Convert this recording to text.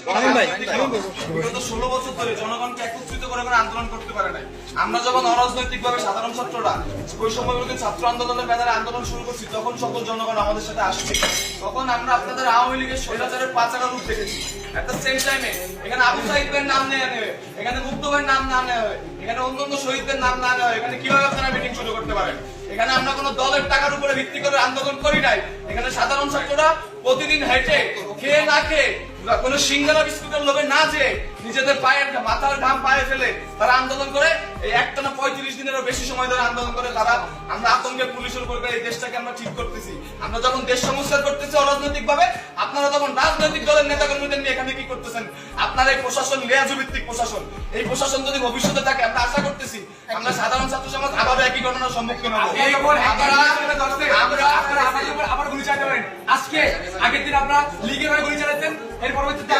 বিগত 16 বছর ধরে জনগণকে একত্রিত করে আন্দোলন করতে পারে নাই। আমরা যখন অরাজনৈতিক ভাবে সাধারণ ছাত্ররা ওই সময়গুলোতে ছাত্র আন্দোলনের ব্যানারে আন্দোলন শুরু করছি, তখন সকল জনগণ আমাদের সাথে আসছে। তখন আমরা আপনাদের আওয়ামী লীগের স্বৈরাচারের পাচার রূপ দেখেছি। একটা সেম টাইমে এখানে আবু সাইদের নাম নেওয়া নেবে, এখানে মুক্তবের নাম না নেওয়া হয়, এখানে অন্যান্য শহীদদের নাম না নেওয়া হয়, এখানে কিভাবে আপনারা মিটিং শুরু করতে পারেন? এখানে আমরা কোন দলের টাকার উপরে ভিত্তি করে আন্দোলন করি নাই। এখানে সাধারণ ছাত্ররা প্রতিদিন হেঁটে খেয়ে না খেয়ে কোন সিঙ্গারা বিস্কুটের লোভে না যে নিজেদের পায়ের মাথার ঘাম পায়ে ফেলে তারা আন্দোলন করে। এই একটানা 35 দিনেরও বেশি সময় ধরে আন্দোলন করে তারা। আমরা আতঙ্কে পুলিশের উপর এই দেশটাকে আমরা ঠিক করতেছি। আমরা যখন দেশ সংস্কার করতেছি অরাজনৈতিক ভাবে, আপনারা তখন রাজনৈতিক দলের নেতা কর্মীদের নিয়ে এখানে কি করতেছেন? আপনার এই প্রশাসন লেয়াজু ভিত্তিক প্রশাসন, এই প্রশাসন যদি ভবিষ্যতে থাকে, আমরা আশা করতেছি আমরা সাধারণ ছাত্র সমাজ আবার একই ঘটনার সম্মুখীন হবো। আবার গুলি চালাতে পারেন। আজকে আগের দিন আপনারা লীগের হয়ে গুলি চালাচ্ছেন, এর পরবর্তীতে